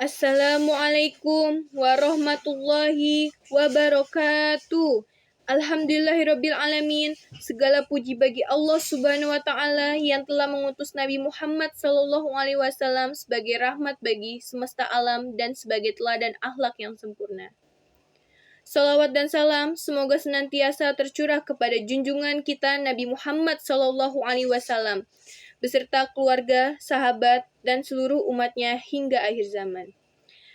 Assalamualaikum warahmatullahi wabarakatuh. Alhamdulillahirabbil alamin. Segala puji bagi Allah Subhanahu wa taala yang telah mengutus Nabi Muhammad sallallahu alaihi wasallam sebagai rahmat bagi semesta alam dan sebagai teladan akhlak yang sempurna. Salawat dan salam semoga senantiasa tercurah kepada junjungan kita Nabi Muhammad sallallahu alaihi wasallam beserta keluarga, sahabat, dan seluruh umatnya hingga akhir zaman.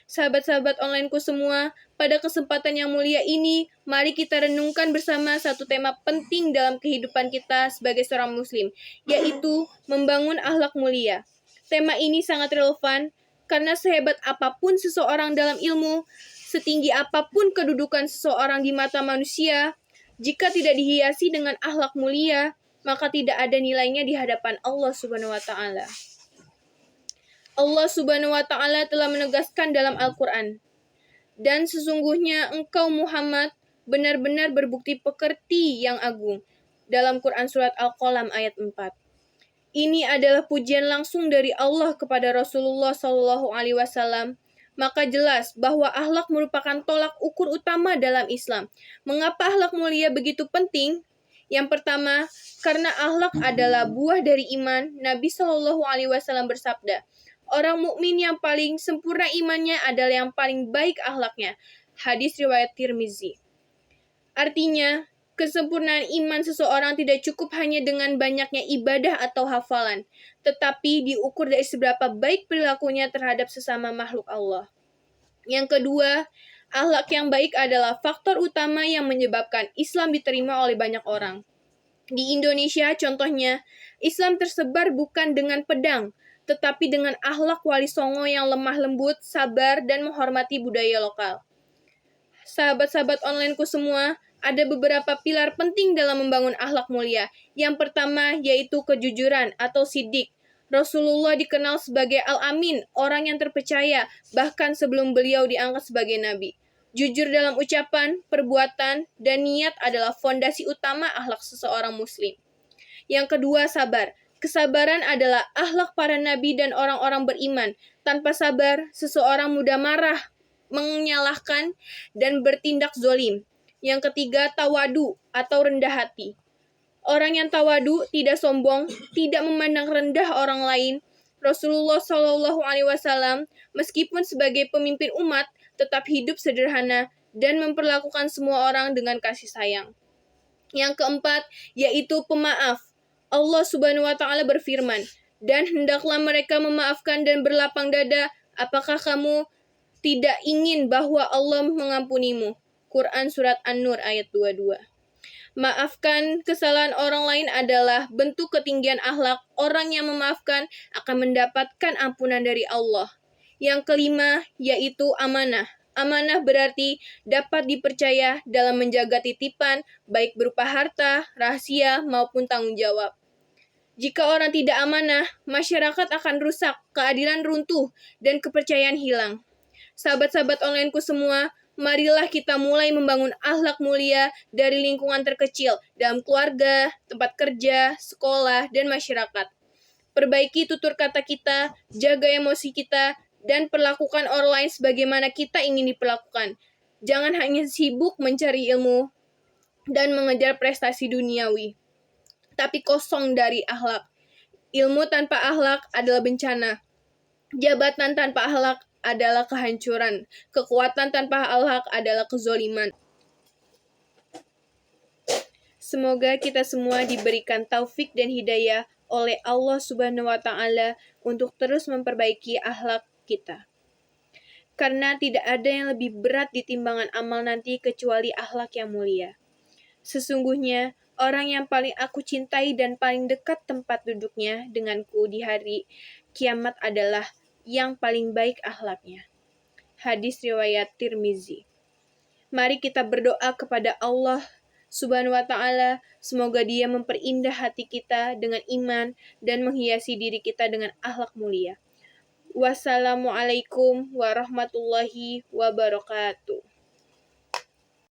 Sahabat-sahabat onlineku semua, pada kesempatan yang mulia ini, mari kita renungkan bersama satu tema penting dalam kehidupan kita sebagai seorang muslim, yaitu membangun akhlak mulia. Tema ini sangat relevan karena sehebat apapun seseorang dalam ilmu, setinggi apapun kedudukan seseorang di mata manusia, jika tidak dihiasi dengan akhlak mulia, maka tidak ada nilainya di hadapan Allah Subhanahu wa taala. Allah Subhanahu wa taala telah menegaskan dalam Al-Qur'an, "Dan sesungguhnya engkau Muhammad benar-benar berbukti pekerti yang agung." Dalam Quran surat Al-Qalam ayat 4. Ini adalah pujian langsung dari Allah kepada Rasulullah sallallahu alaihi wasallam. Maka jelas bahwa akhlak merupakan tolak ukur utama dalam Islam. Mengapa akhlak mulia begitu penting? Yang pertama, karena akhlak adalah buah dari iman. Nabi sallallahu alaihi wasallam bersabda, "Orang mukmin yang paling sempurna imannya adalah yang paling baik akhlaknya." Hadis riwayat Tirmizi. Artinya, kesempurnaan iman seseorang tidak cukup hanya dengan banyaknya ibadah atau hafalan, tetapi diukur dari seberapa baik perilakunya terhadap sesama makhluk Allah. Yang kedua, akhlak yang baik adalah faktor utama yang menyebabkan Islam diterima oleh banyak orang. Di Indonesia, contohnya, Islam tersebar bukan dengan pedang, tetapi dengan akhlak wali songo yang lemah lembut, sabar, dan menghormati budaya lokal. Sahabat-sahabat onlineku semua, ada beberapa pilar penting dalam membangun akhlak mulia. Yang pertama yaitu kejujuran atau sidik. Rasulullah dikenal sebagai Al-Amin, orang yang terpercaya, bahkan sebelum beliau diangkat sebagai nabi. Jujur dalam ucapan, perbuatan, dan niat adalah fondasi utama akhlak seseorang muslim. Yang kedua, sabar. Kesabaran adalah akhlak para nabi dan orang-orang beriman. Tanpa sabar, seseorang mudah marah, menyalahkan, dan bertindak zolim. Yang ketiga, tawadu atau rendah hati. Orang yang tawadu tidak sombong, tidak memandang rendah orang lain. Rasulullah Shallallahu Alaihi Wasallam, meskipun sebagai pemimpin umat, tetap hidup sederhana dan memperlakukan semua orang dengan kasih sayang. Yang keempat, yaitu pemaaf. Allah Subhanahu wa taala berfirman, "Dan hendaklah mereka memaafkan dan berlapang dada. Apakah kamu tidak ingin bahwa Allah mengampunimu?" Quran surat An-Nur ayat 22. Maafkan kesalahan orang lain adalah bentuk ketinggian akhlak. Orang yang memaafkan akan mendapatkan ampunan dari Allah. Yang kelima, yaitu amanah. Amanah berarti dapat dipercaya dalam menjaga titipan, baik berupa harta, rahasia, maupun tanggung jawab. Jika orang tidak amanah, masyarakat akan rusak, keadilan runtuh, dan kepercayaan hilang. Sahabat-sahabat onlineku semua, marilah kita mulai membangun akhlak mulia dari lingkungan terkecil, dalam keluarga, tempat kerja, sekolah, dan masyarakat. Perbaiki tutur kata kita, jaga emosi kita, dan perlakukan orang lain sebagaimana kita ingin diperlakukan. Jangan hanya sibuk mencari ilmu dan mengejar prestasi duniawi, tapi kosong dari akhlak. Ilmu tanpa akhlak adalah bencana. Jabatan tanpa akhlak adalah kehancuran. Kekuatan tanpa akhlak adalah kezoliman. Semoga kita semua diberikan taufik dan hidayah oleh Allah Subhanahu wa taala untuk terus memperbaiki akhlak kita. Karena tidak ada yang lebih berat di timbangan amal nanti kecuali akhlak yang mulia. Sesungguhnya, orang yang paling aku cintai dan paling dekat tempat duduknya denganku di hari kiamat adalah yang paling baik akhlaknya. Hadis riwayat Tirmizi. Mari kita berdoa kepada Allah Subhanahu wa taala, semoga Dia memperindah hati kita dengan iman dan menghiasi diri kita dengan akhlak mulia. Wassalamualaikum warahmatullahi wabarakatuh.